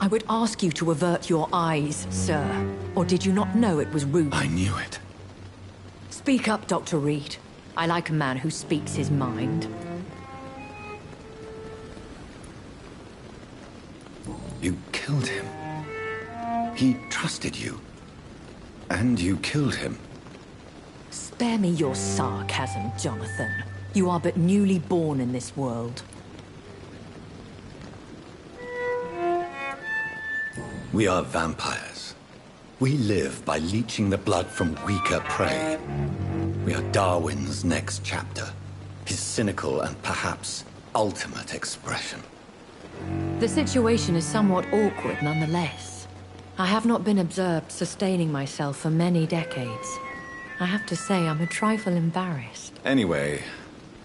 I would ask you to avert your eyes, sir. Or did you not know it was rude? I knew it. Speak up, Dr. Reed. I like a man who speaks his mind. You killed him. He trusted you. And you killed him. Spare me your sarcasm, Jonathan. You are but newly born in this world. We are vampires. We live by leeching the blood from weaker prey. We are Darwin's next chapter. His cynical and perhaps ultimate expression. The situation is somewhat awkward nonetheless. I have not been observed sustaining myself for many decades. I have to say I'm a trifle embarrassed. Anyway,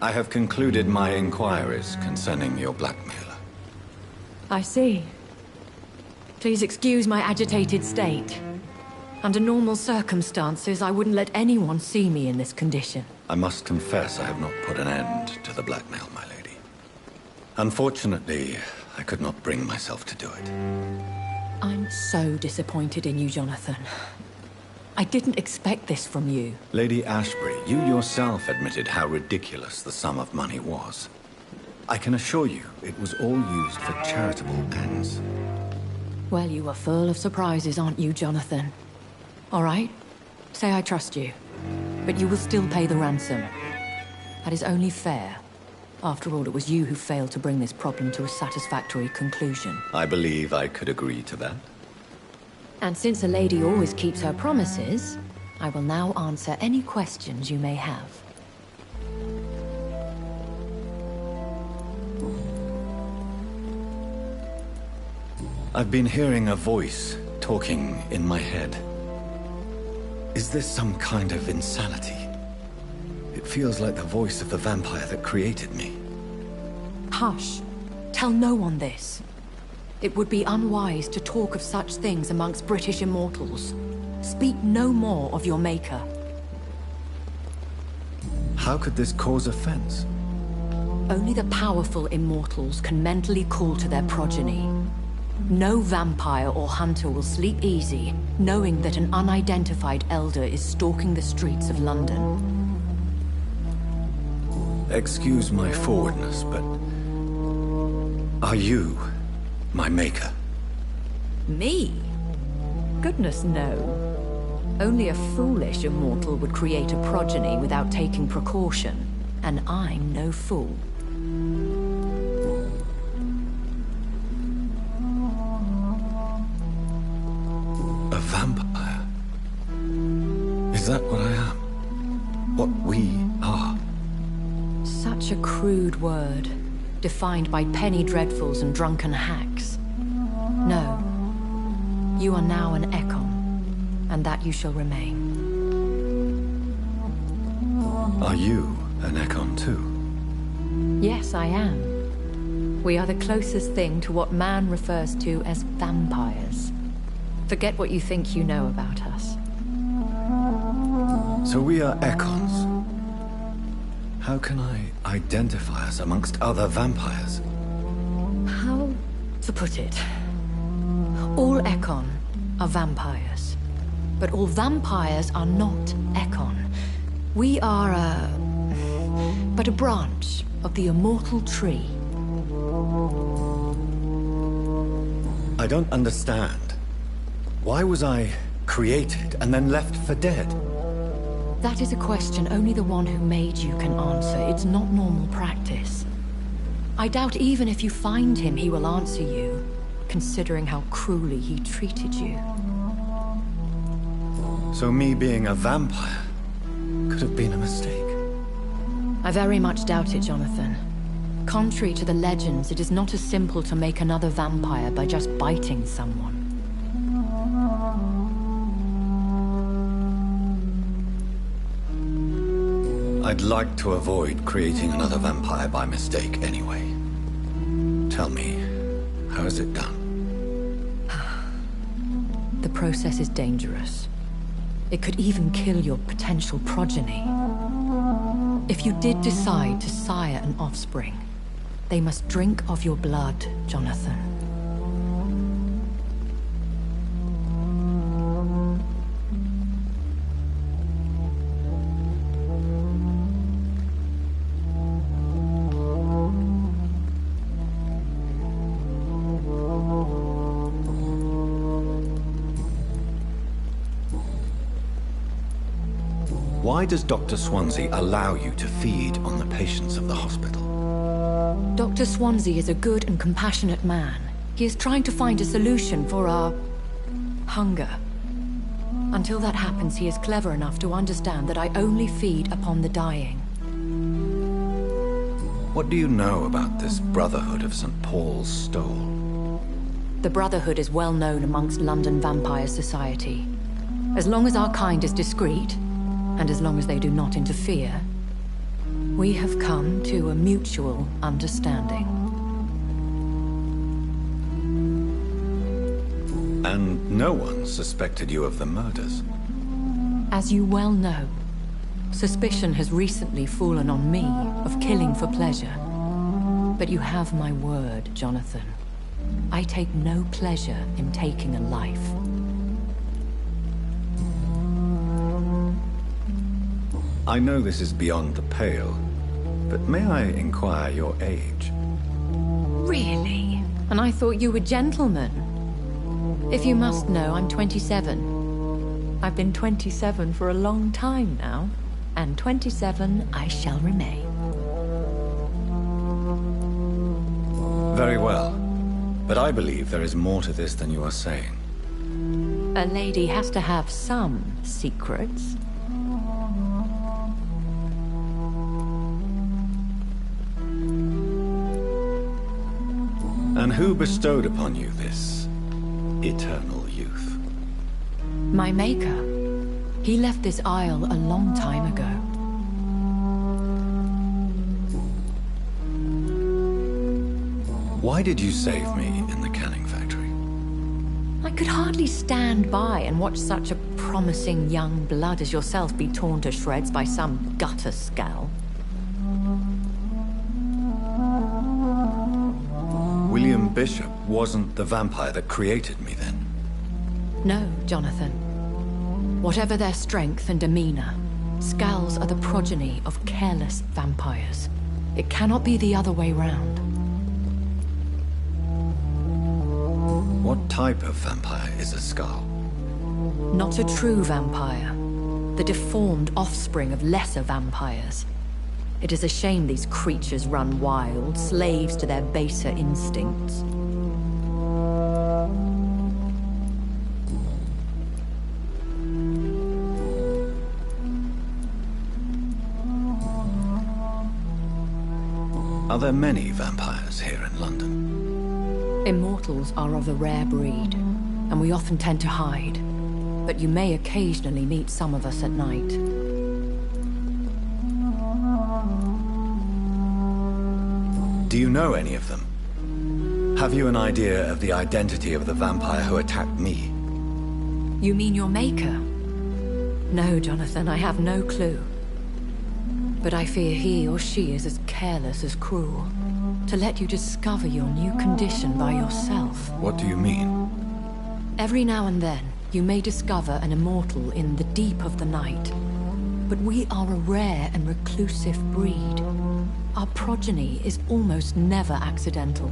I have concluded my inquiries concerning your blackmailer. I see. Please excuse my agitated state. Under normal circumstances, I wouldn't let anyone see me in this condition. I must confess I have not put an end to the blackmail, my lady. Unfortunately, I could not bring myself to do it. I'm so disappointed in you, Jonathan. I didn't expect this from you. Lady Ashbury, you yourself admitted how ridiculous the sum of money was. I can assure you, it was all used for charitable ends. Well, you are full of surprises, aren't you, Jonathan? All right, say I trust you, but you will still pay the ransom. That is only fair. After all, it was you who failed to bring this problem to a satisfactory conclusion. I believe I could agree to that. And since a lady always keeps her promises, I will now answer any questions you may have. I've been hearing a voice talking in my head. Is this some kind of insanity? It feels like the voice of the vampire that created me. Hush. Tell no one this. It would be unwise to talk of such things amongst British immortals. Speak no more of your maker. How could this cause offense? Only the powerful immortals can mentally call to their progeny. No vampire or hunter will sleep easy, knowing that an unidentified elder is stalking the streets of London. Excuse my forwardness, but... are you my maker? Me? Goodness, no. Only a foolish immortal would create a progeny without taking precaution, and I'm no fool. A vampire? Is that what I am? What we are? Such a crude word, defined by penny dreadfuls and drunken hacks. No. You are now an Ekon, and that you shall remain. Are you an Ekon too? Yes, I am. We are the closest thing to what man refers to as vampires. Forget what you think you know about us. So we are Ekons. How can I identify us amongst other vampires? How to put it? All Ekon are vampires. But all vampires are not Ekon. We are but a branch of the immortal tree. I don't understand. Why was I created and then left for dead? That is a question only the one who made you can answer. It's not normal practice. I doubt even if you find him, he will answer you, considering how cruelly he treated you. So me being a vampire could have been a mistake. I very much doubt it, Jonathan. Contrary to the legends, it is not as simple to make another vampire by just biting someone. I'd like to avoid creating another vampire by mistake anyway. Tell me, how is it done? The process is dangerous. It could even kill your potential progeny. If you did decide to sire an offspring, they must drink of your blood, Jonathan. Why does Dr. Swansea allow you to feed on the patients of the hospital? Dr. Swansea is a good and compassionate man. He is trying to find a solution for our hunger. Until that happens, he is clever enough to understand that I only feed upon the dying. What do you know about this Brotherhood of St. Paul's Stole? The Brotherhood is well known amongst London Vampire Society. As long as our kind is discreet, and as long as they do not interfere, we have come to a mutual understanding. And no one suspected you of the murders? As you well know, suspicion has recently fallen on me of killing for pleasure. But you have my word, Jonathan. I take no pleasure in taking a life. I know this is beyond the pale, but may I inquire your age? Really? And I thought you were gentlemen. If you must know, I'm 27. I've been 27 for a long time now, and 27 I shall remain. Very well, but I believe there is more to this than you are saying. A lady has to have some secrets. And who bestowed upon you this eternal youth? My maker. He left this isle a long time ago. Why did you save me in the canning factory? I could hardly stand by and watch such a promising young blood as yourself be torn to shreds by some gutter scowl. William Bishop wasn't the vampire that created me then? No, Jonathan. Whatever their strength and demeanor, Scowls are the progeny of careless vampires. It cannot be the other way round. What type of vampire is a Scowl? Not a true vampire. The deformed offspring of lesser vampires. It is a shame these creatures run wild, slaves to their baser instincts. Are there many vampires here in London? Immortals are of a rare breed, and we often tend to hide. But you may occasionally meet some of us at night. Do you know any of them? Have you an idea of the identity of the vampire who attacked me? You mean your maker? No, Jonathan, I have no clue. But I fear he or she is as careless as cruel. To let you discover your new condition by yourself. What do you mean? Every now and then, you may discover an immortal in the deep of the night. But we are a rare and reclusive breed. Our progeny is almost never accidental.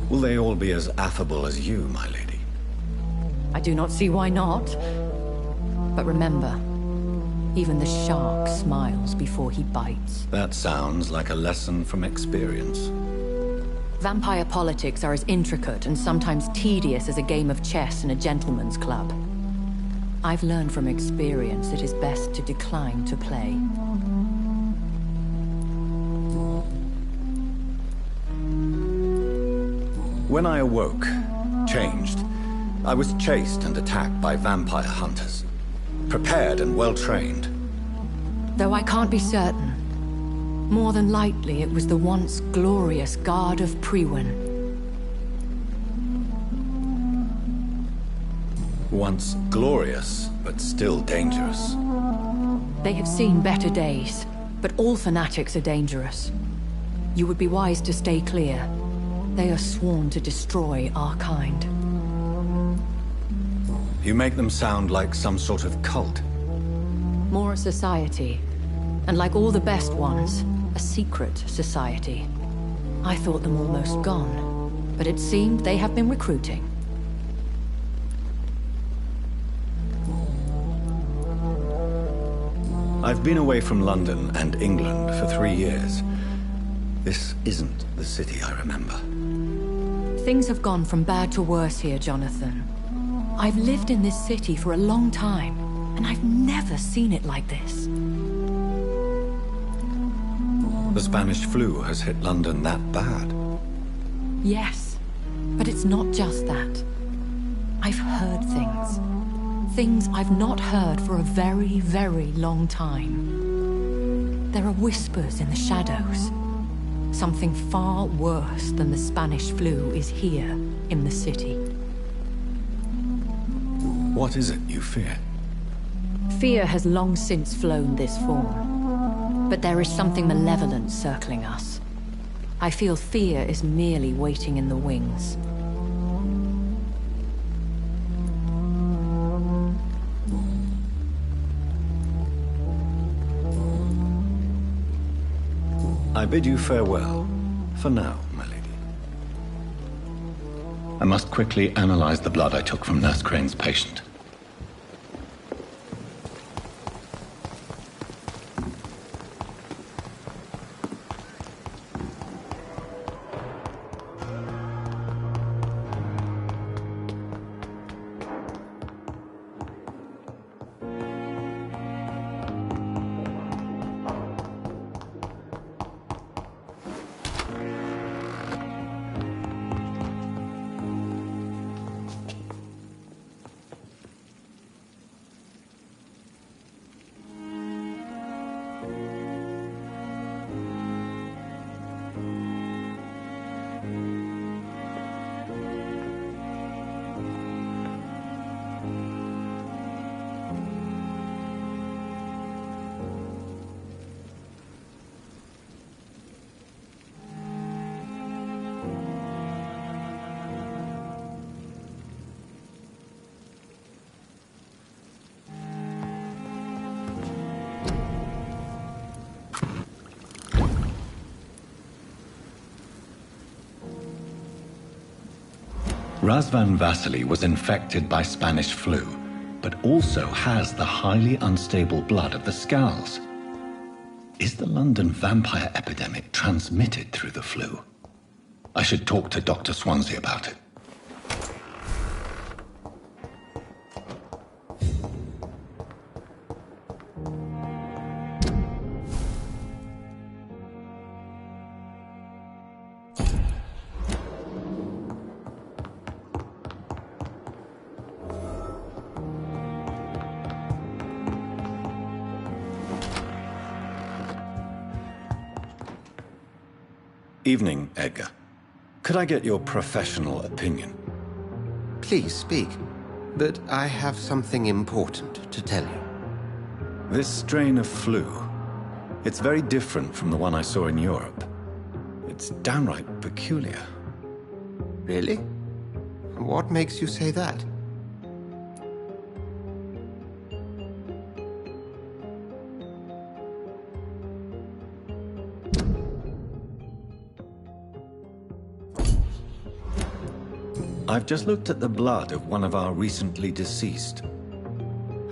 Will they all be as affable as you, my lady? I do not see why not. But remember, even the shark smiles before he bites. That sounds like a lesson from experience. Vampire politics are as intricate and sometimes tedious as a game of chess in a gentleman's club. I've learned from experience it is best to decline to play. When I awoke, changed, I was chased and attacked by vampire hunters. Prepared and well-trained. Though I can't be certain, more than likely it was the once glorious Guard of Priwen. Once glorious, but still dangerous. They have seen better days, but all fanatics are dangerous. You would be wise to stay clear. They are sworn to destroy our kind. You make them sound like some sort of cult. More a society, and like all the best ones, a secret society. I thought them almost gone, but it seemed they have been recruiting. I've been away from London and England for 3 years. This isn't the city I remember. Things have gone from bad to worse here, Jonathan. I've lived in this city for a long time, and I've never seen it like this. The Spanish flu has hit London that bad. Yes, but it's not just that. I've heard things. Things I've not heard for a very, very long time. There are whispers in the shadows. Something far worse than the Spanish flu is here in the city. What is it you fear? Fear has long since flown this form. But there is something malevolent circling us. I feel fear is merely waiting in the wings. I bid you farewell, for now, my lady. I must quickly analyze the blood I took from Nurse Crane's patient. Razvan Vasily was infected by Spanish flu, but also has the highly unstable blood of the Scowls. Is the London vampire epidemic transmitted through the flu? I should talk to Dr. Swansea about it. Evening, Edgar. Could I get your professional opinion? Please speak, but I have something important to tell you. This strain of flu, it's very different from the one I saw in Europe. It's downright peculiar. Really? What makes you say that? I've just looked at the blood of one of our recently deceased.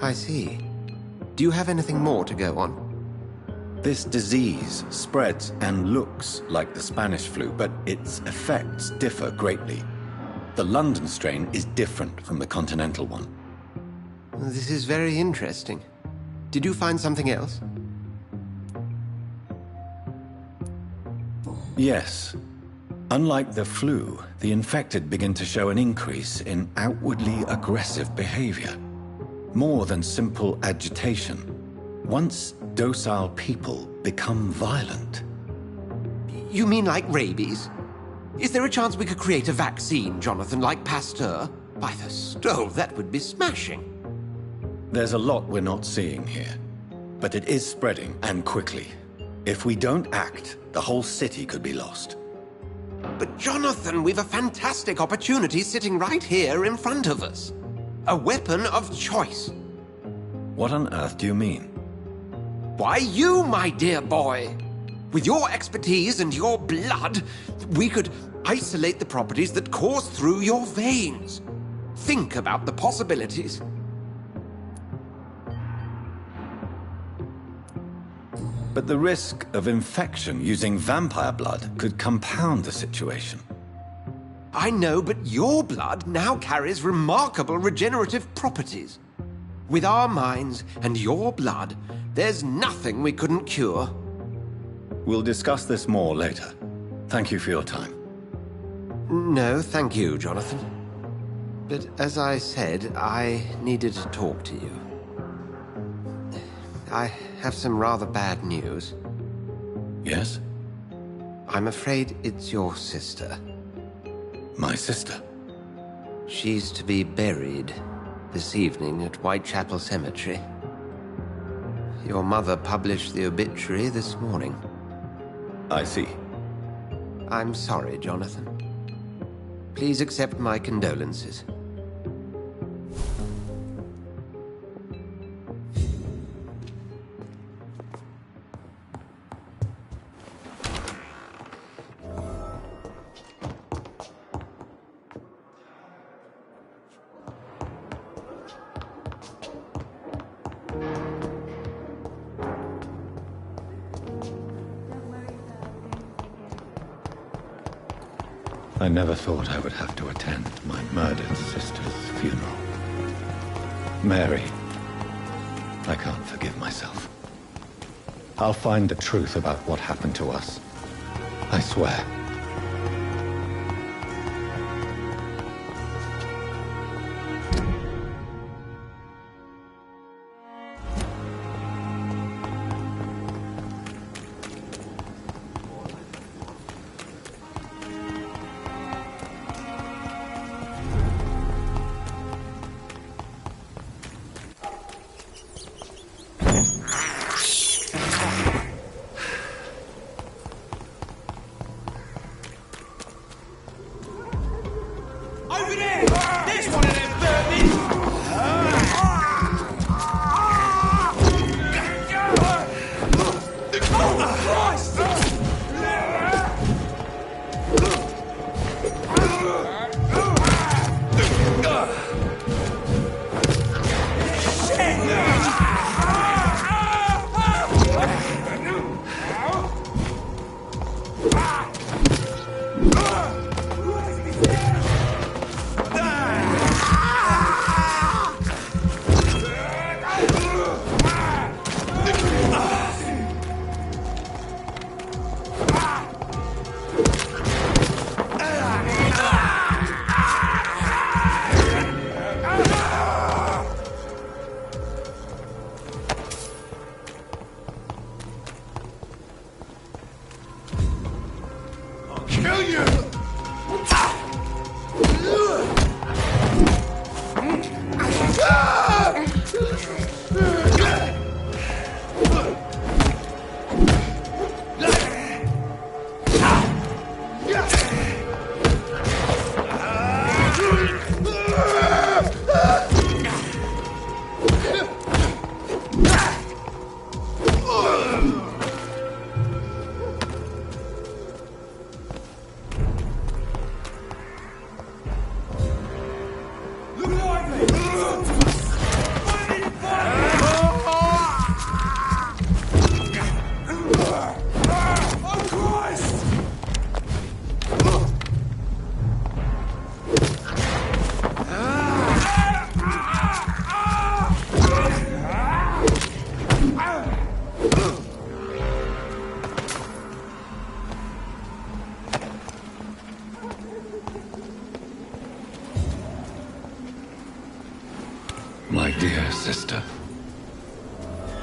I see. Do you have anything more to go on? This disease spreads and looks like the Spanish flu, but its effects differ greatly. The London strain is different from the continental one. This is very interesting. Did you find something else? Yes. Unlike the flu, the infected begin to show an increase in outwardly aggressive behavior. More than simple agitation. Once docile people become violent. You mean like rabies? Is there a chance we could create a vaccine, Jonathan, like Pasteur? By the stove, that would be smashing. There's a lot we're not seeing here. But it is spreading, and quickly. If we don't act, the whole city could be lost. But Jonathan, we've a fantastic opportunity sitting right here in front of us. A weapon of choice. What on earth do you mean? Why, you, my dear boy. With your expertise and your blood, we could isolate the properties that course through your veins. Think about the possibilities. But the risk of infection using vampire blood could compound the situation. I know, but your blood now carries remarkable regenerative properties. With our minds and your blood, there's nothing we couldn't cure. We'll discuss this more later. Thank you for your time. No, thank you, Jonathan. But as I said, I needed to talk to you. I have some rather bad news. Yes? I'm afraid it's your sister. My sister? She's to be buried this evening at Whitechapel Cemetery. Your mother published the obituary this morning. I see. I'm sorry, Jonathan. Please accept my condolences. I never thought I would have to attend my murdered sister's funeral. Mary, I can't forgive myself. I'll find the truth about what happened to us. I swear. My dear sister,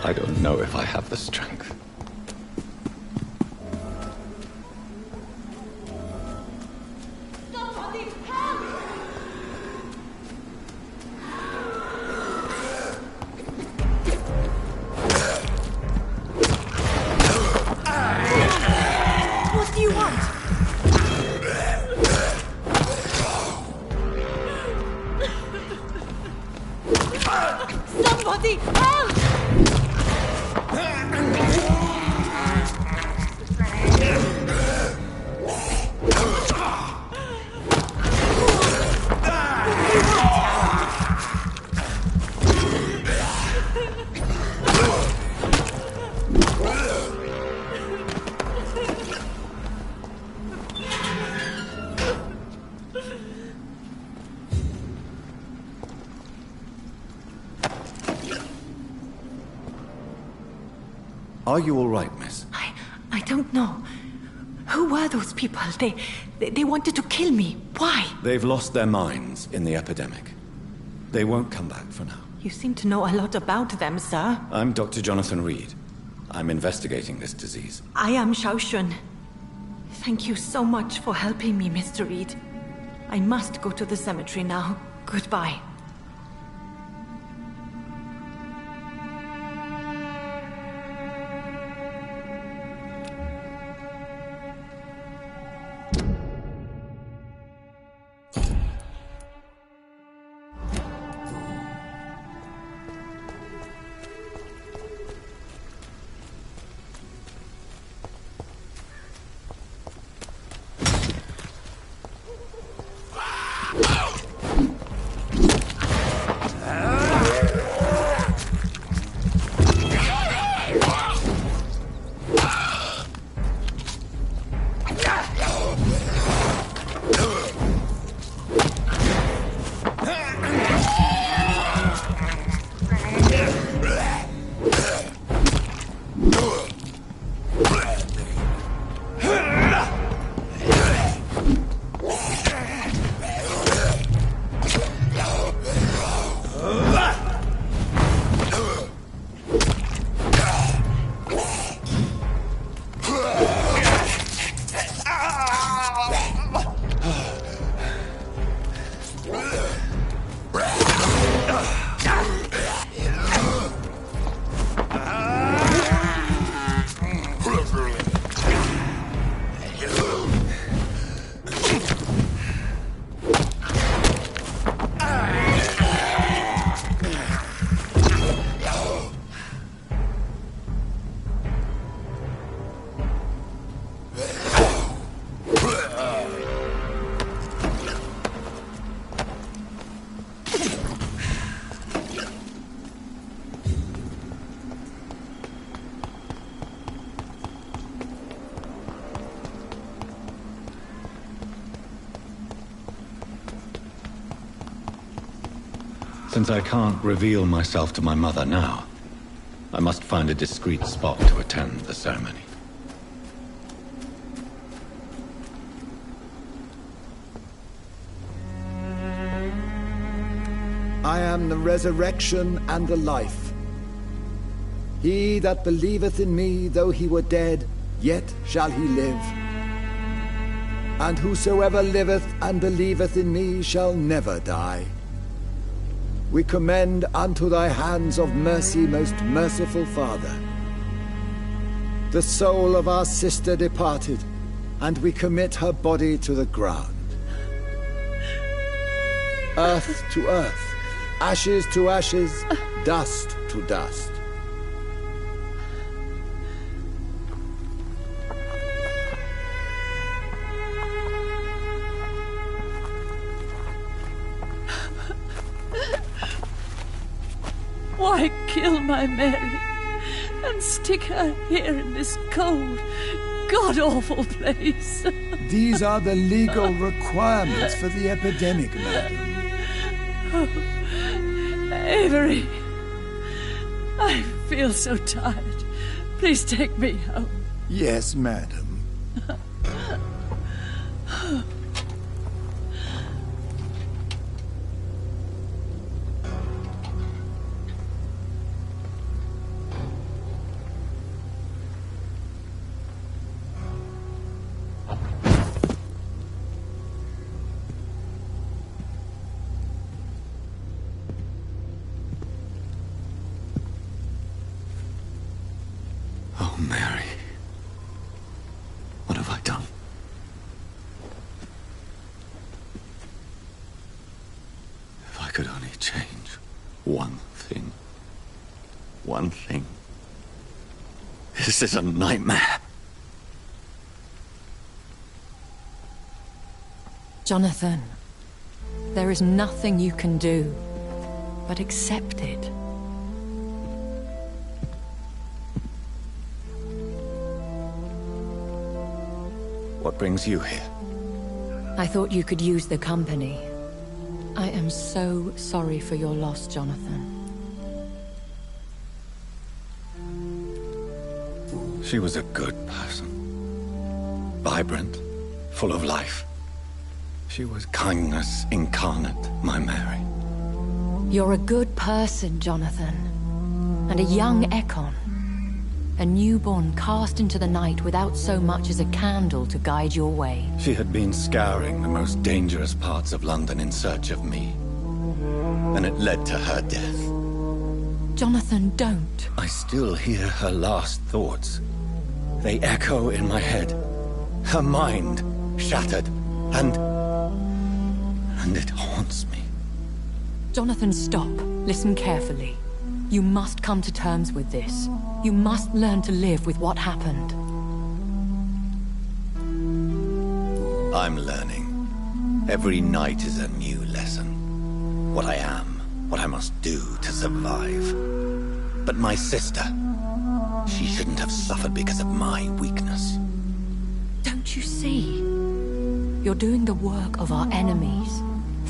I don't know if I have the strength. What do you want? Somebody help! Are you all right, miss? I don't know. Who were those people? They wanted to kill me. Why? They've lost their minds in the epidemic. They won't come back for now. You seem to know a lot about them, sir. I'm Dr. Jonathan Reed. I'm investigating this disease. I am Xiaoxun. Thank you so much for helping me, Mr. Reed. I must go to the cemetery now. Goodbye. Since I can't reveal myself to my mother now, I must find a discreet spot to attend the ceremony. I am the resurrection and the life. He that believeth in me, though he were dead, yet shall he live. And whosoever liveth and believeth in me shall never die. We commend unto thy hands of mercy, most merciful Father, the soul of our sister departed, and we commit her body to the ground. Earth to earth, ashes to ashes, dust to dust. Why kill my Mary and stick her here in this cold, god-awful place? These are the legal requirements for the epidemic, madam. Oh, Avery, I feel so tired. Please take me home. Yes, madam. Oh, Mary. What have I done? If I could only change one thing. One thing. This is a nightmare. Jonathan, there is nothing you can do but accept it. What brings you here? I thought you could use the company. I am so sorry for your loss, Jonathan. She was a good person. Vibrant, full of life. She was kindness incarnate, my Mary. You're a good person, Jonathan. And a young Ekon. A newborn cast into the night without so much as a candle to guide your way. She had been scouring the most dangerous parts of London in search of me. And it led to her death. Jonathan, don't. I still hear her last thoughts. They echo in my head. Her mind shattered, and it haunts me. Jonathan, stop. Listen carefully. You must come to terms with this. You must learn to live with what happened. I'm learning. Every night is a new lesson. What I am, what I must do to survive. But my sister, she shouldn't have suffered because of my weakness. Don't you see? You're doing the work of our enemies,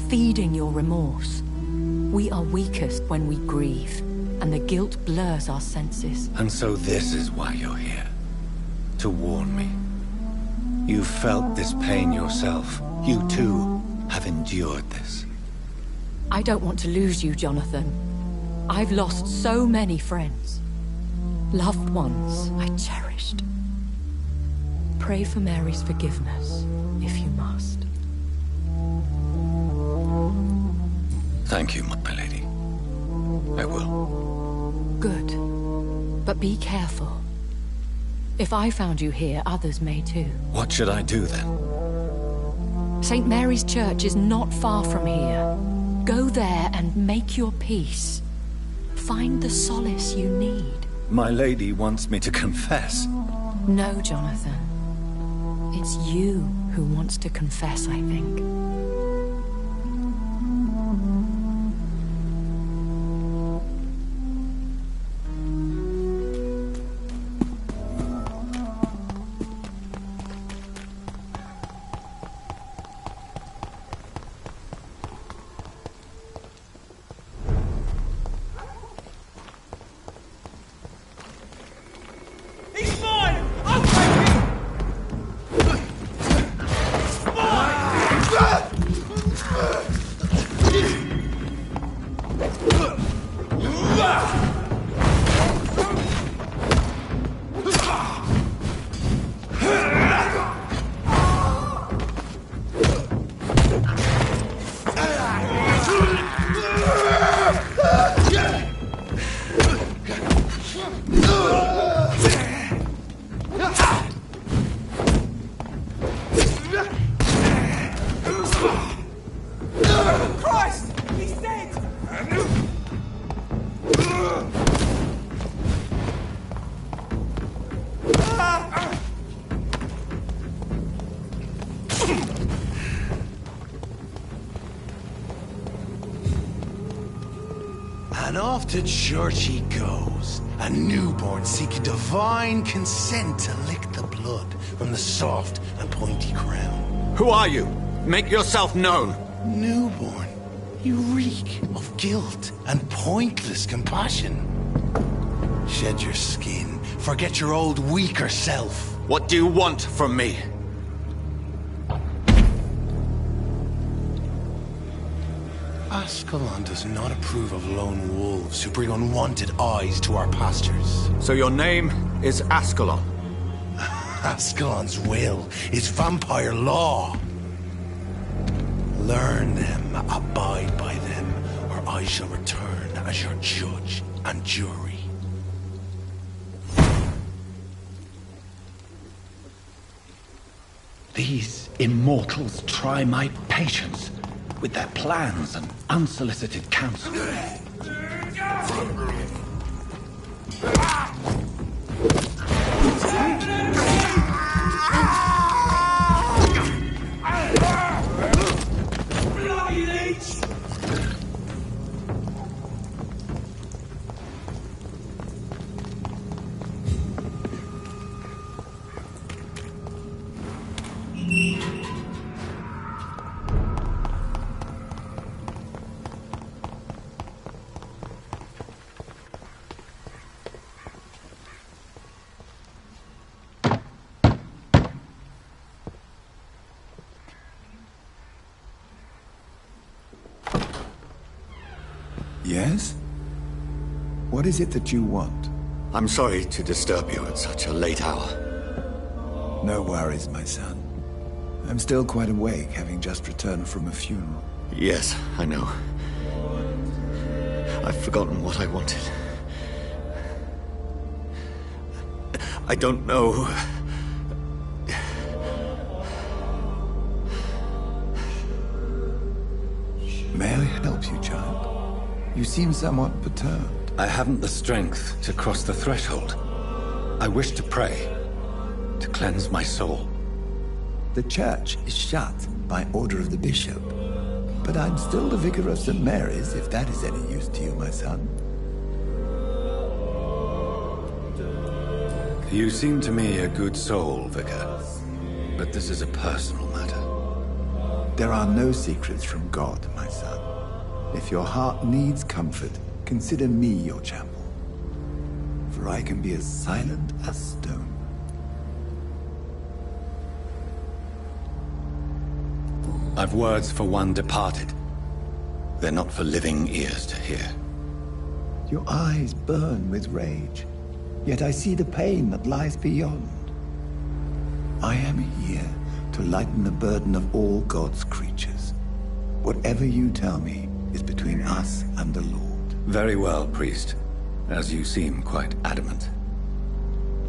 feeding your remorse. We are weakest when we grieve, and the guilt blurs our senses. And so this is why you're here. To warn me. You've felt this pain yourself. You too have endured this. I don't want to lose you, Jonathan. I've lost so many friends. Loved ones I cherished. Pray for Mary's forgiveness, if you must. Thank you, my lady. I will. Good. But be careful. If I found you here, others may too. What should I do then? St. Mary's Church is not far from here. Go there and make your peace. Find the solace you need. My lady wants me to confess. No, Jonathan. It's you who wants to confess, I think. And off to church he goes, a newborn seeking divine consent to lick the blood from the soft and pointy crown. Who are you? Make yourself known. Newborn, you reek of guilt and pointless compassion. Shed your skin, forget your old weaker self. What do you want from me? Ascalon does not approve of lone wolves who bring unwanted eyes to our pastures. So your name is Ascalon? Ascalon's will is vampire law. Learn them, abide by them, or I shall return as your judge and jury. These immortals try my patience with their plans and unsolicited counsel. Yes? What is it that you want? I'm sorry to disturb you at such a late hour. No worries, my son. I'm still quite awake, having just returned from a funeral. Yes, I know. I've forgotten what I wanted. I don't know. May I help you, child? You seem somewhat perturbed. I haven't the strength to cross the threshold. I wish to pray, to cleanse my soul. The church is shut by order of the bishop. But I'm still the vicar of St. Mary's, if that is any use to you, my son. You seem to me a good soul, Vicar. But this is a personal matter. There are no secrets from God, my son. If your heart needs comfort, consider me your chapel. For I can be as silent as stone. I've words for one departed. They're not for living ears to hear. Your eyes burn with rage, yet I see the pain that lies beyond. I am here to lighten the burden of all God's creatures. Whatever you tell me is between us and the Lord. Very well, priest, as you seem quite adamant.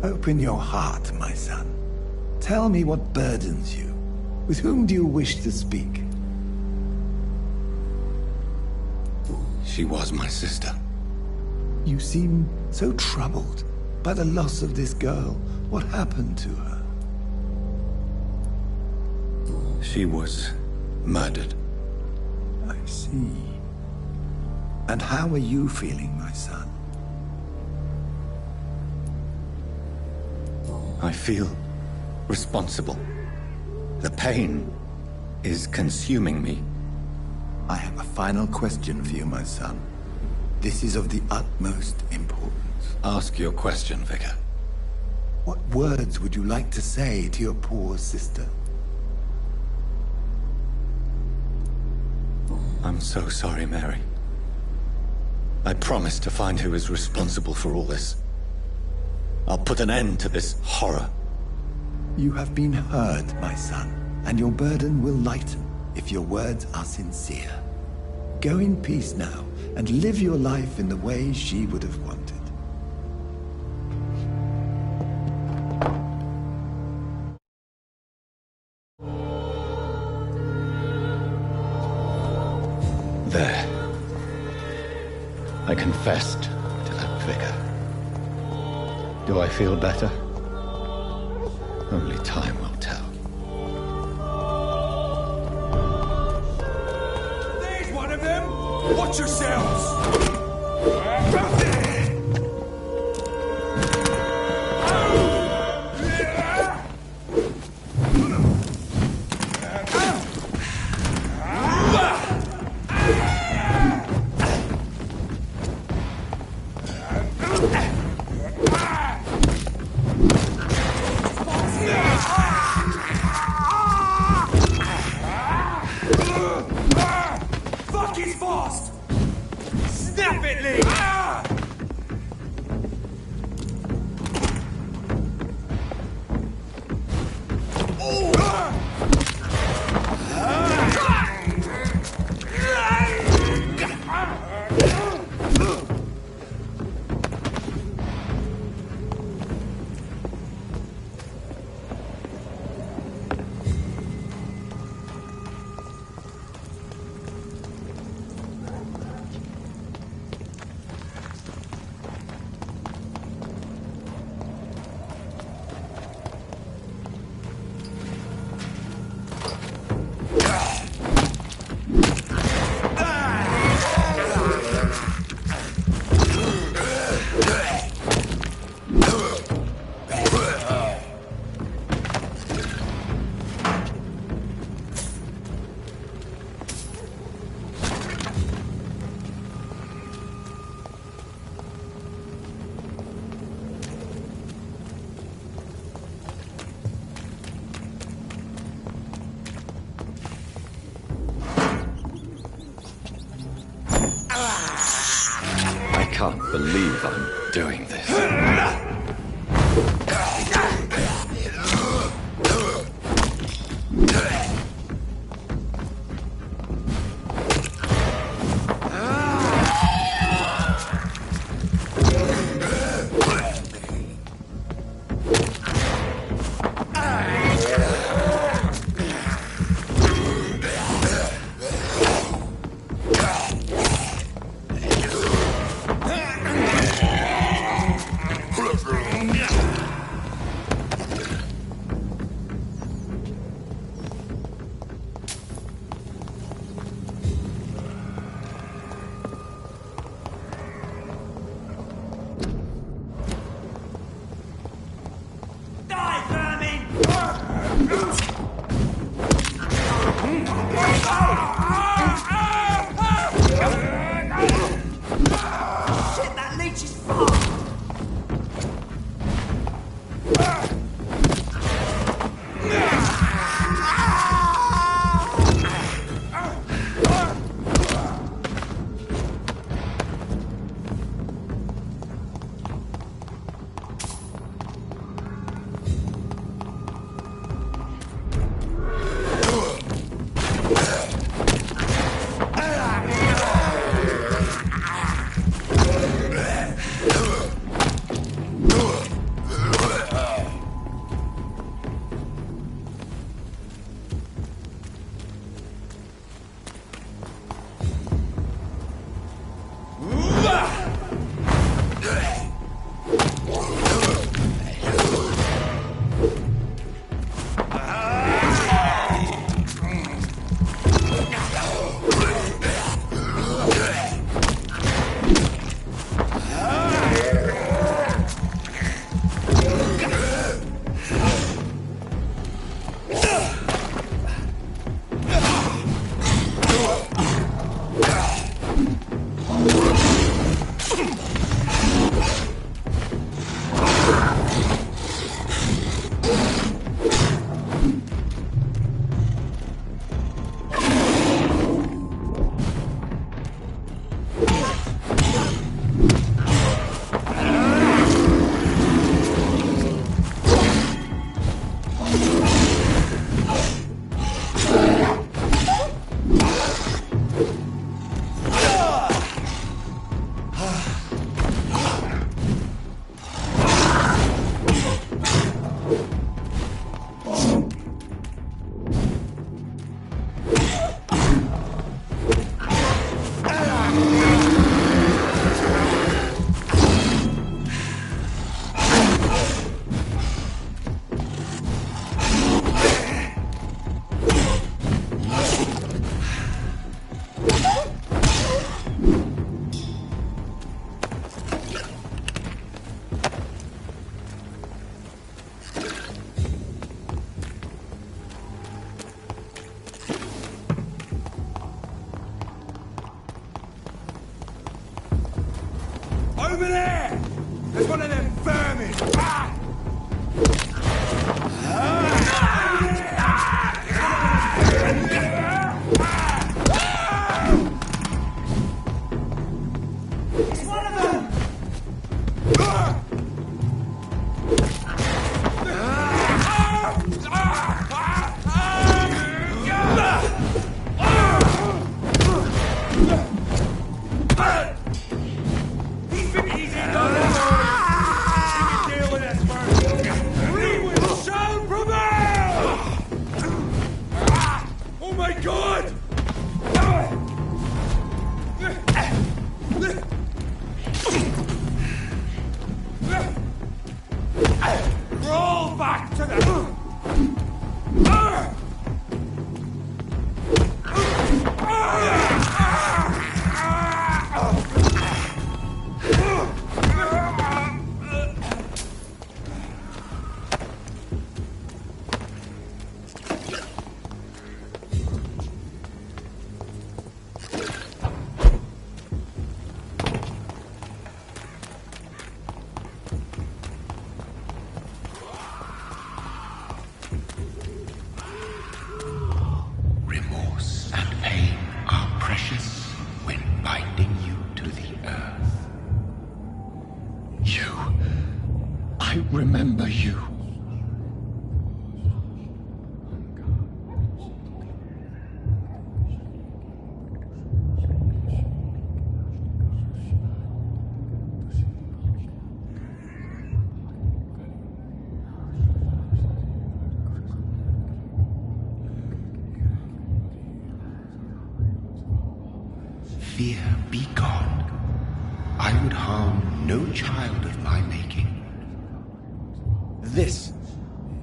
Open your heart, my son. Tell me what burdens you. With whom do you wish to speak? She was my sister. You seem so troubled by the loss of this girl. What happened to her? She was murdered. I see. And how are you feeling, my son? I feel responsible. The pain is consuming me. I have a final question for you, my son. This is of the utmost importance. Ask your question, Vicar. What words would you like to say to your poor sister? I'm so sorry, Mary. I promise to find who is responsible for all this. I'll put an end to this horror. You have been heard, my son, and your burden will lighten if your words are sincere. Go in peace now, and live your life in the way she would have wanted. There. I confessed to that vicar. Do I feel better? Only time will tell. There's one of them! Watch yourselves! Fuck, he's fast! Snap it, Lee! can't believe I'm doing this. Over there! There's one of them vermin! Ah! It's one of them! He's been easy done! Deal with us first! We will shall prevail! Oh my god! remember you. Fear, be gone. I would harm no child of my making. This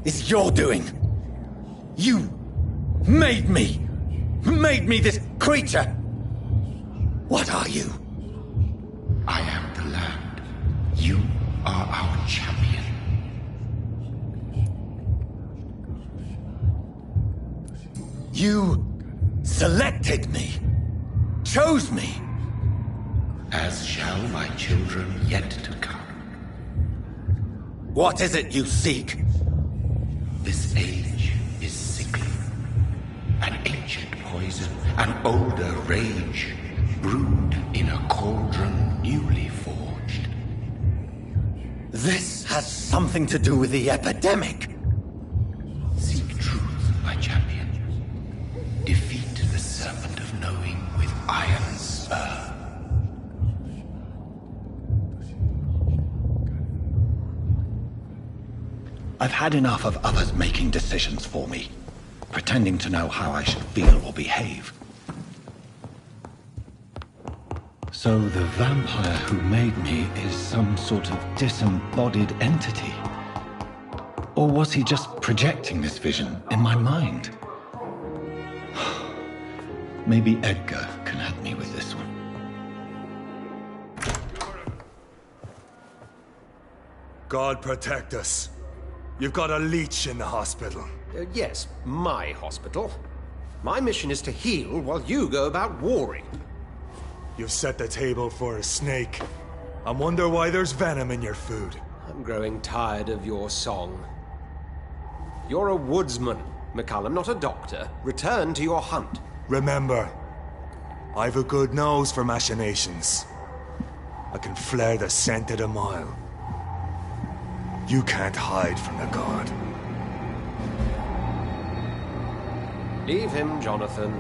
is your doing. You made me. Made me this creature. What are you? I am the land. You are our champion. You selected me. Chose me. As shall my children yet to come. What is it you seek? This age is sickly. An ancient poison, an older rage, brewed in a cauldron newly forged. This has something to do with the epidemic. Seek truth, my champion. Defeat the serpent of knowing with iron spur. I've had enough of others making decisions for me, pretending to know how I should feel or behave. So the vampire who made me is some sort of disembodied entity? Or was he just projecting this vision in my mind? Maybe Edgar can help me with this one. God protect us. You've got a leech in the hospital. Yes, my hospital. My mission is to heal while you go about warring. You've set the table for a snake. I wonder why there's venom in your food. I'm growing tired of your song. You're a woodsman, McCallum, not a doctor. Return to your hunt. Remember, I've a good nose for machinations. I can flare the scent at a mile. You can't hide from the god. Leave him, Jonathan.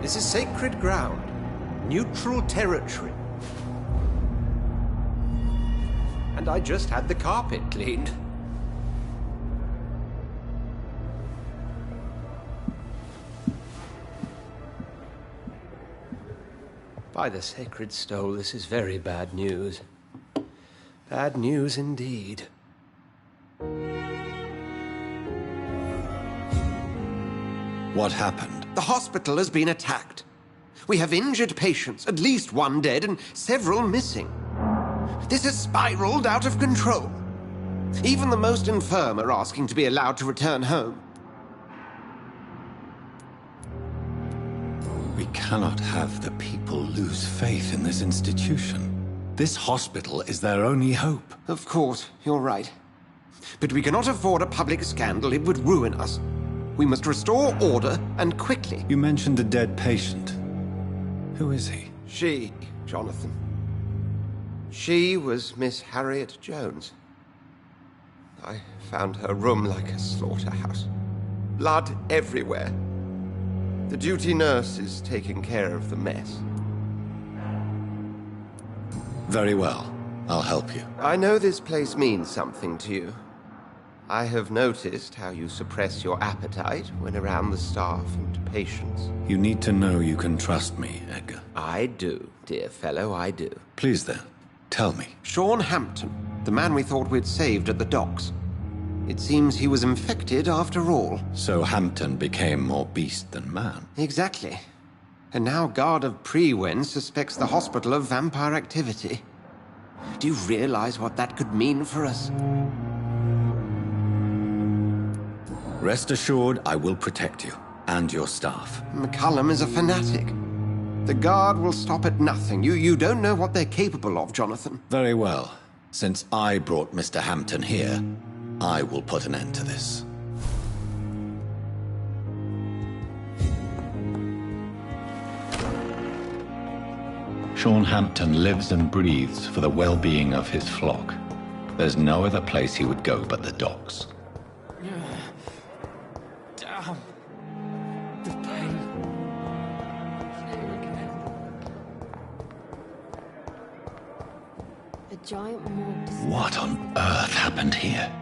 This is sacred ground. Neutral territory. And I just had the carpet cleaned. By the sacred stole, this is very bad news. Bad news indeed. What happened? The hospital has been attacked. We have injured patients, at least one dead and several missing. This has spiraled out of control. Even the most infirm are asking to be allowed to return home. We cannot have the people lose faith in this institution. This hospital is their only hope. Of course, you're right. But we cannot afford a public scandal. It would ruin us. We must restore order, and quickly. You mentioned a dead patient. Who is he? She, Jonathan. She was Miss Harriet Jones. I found her room like a slaughterhouse. Blood everywhere. The duty nurse is taking care of the mess. Very well. I'll help you. I know this place means something to you. I have noticed how you suppress your appetite when around the staff and patients. You need to know you can trust me, Edgar. I do, dear fellow, I do. Please then, tell me. Sean Hampton, the man we thought we'd saved at the docks. It seems he was infected after all. So Hampton became more beast than man. Exactly. And now Guard of Prewen suspects the hospital of vampire activity. Do you realize what that could mean for us? Rest assured, I will protect you, and your staff. McCallum is a fanatic. The Guard will stop at nothing. You don't know what they're capable of, Jonathan. Very well. Since I brought Mr. Hampton here, I will put an end to this. Sean Hampton lives and breathes for the well-being of his flock. There's no other place he would go but the docks. Damn. The pain. A giant morgue. What on earth happened here?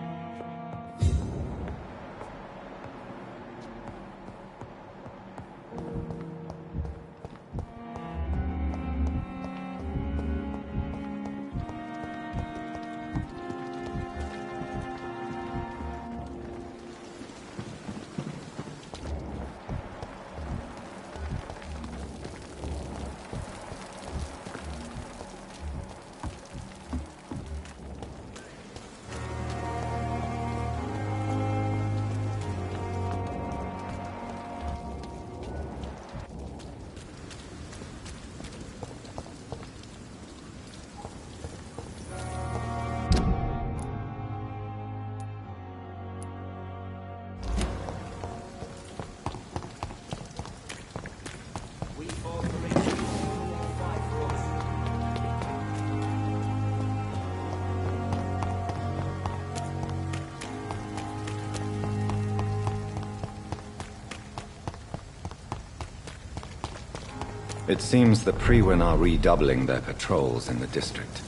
It seems the Priwen are redoubling their patrols in the district.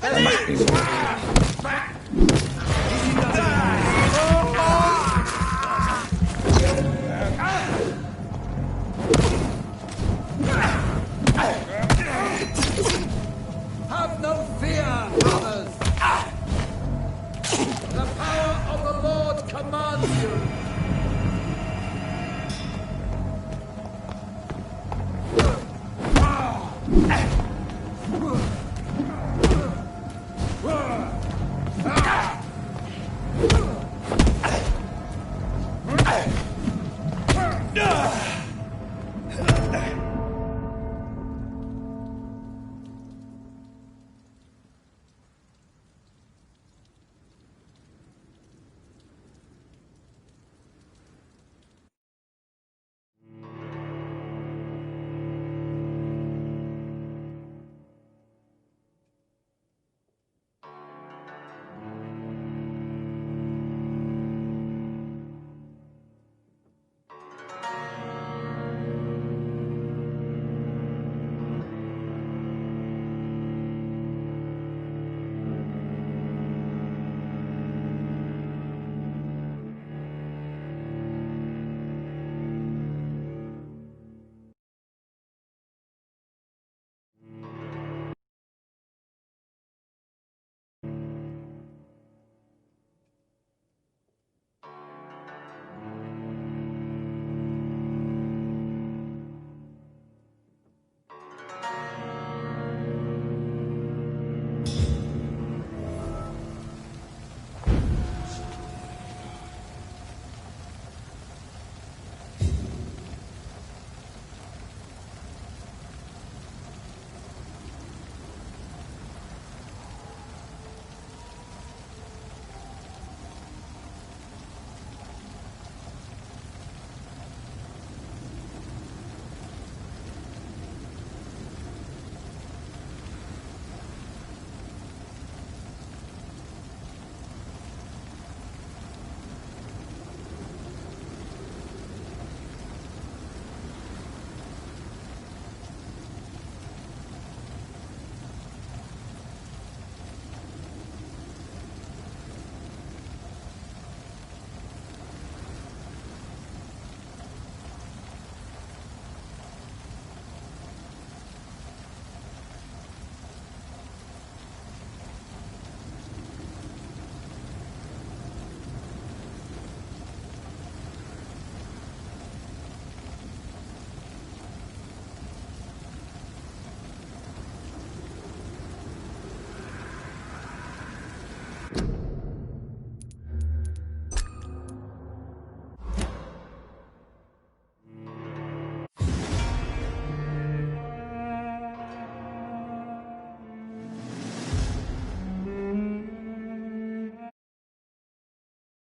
There must be more. Have no fear, brothers! The power of the Lord commands you!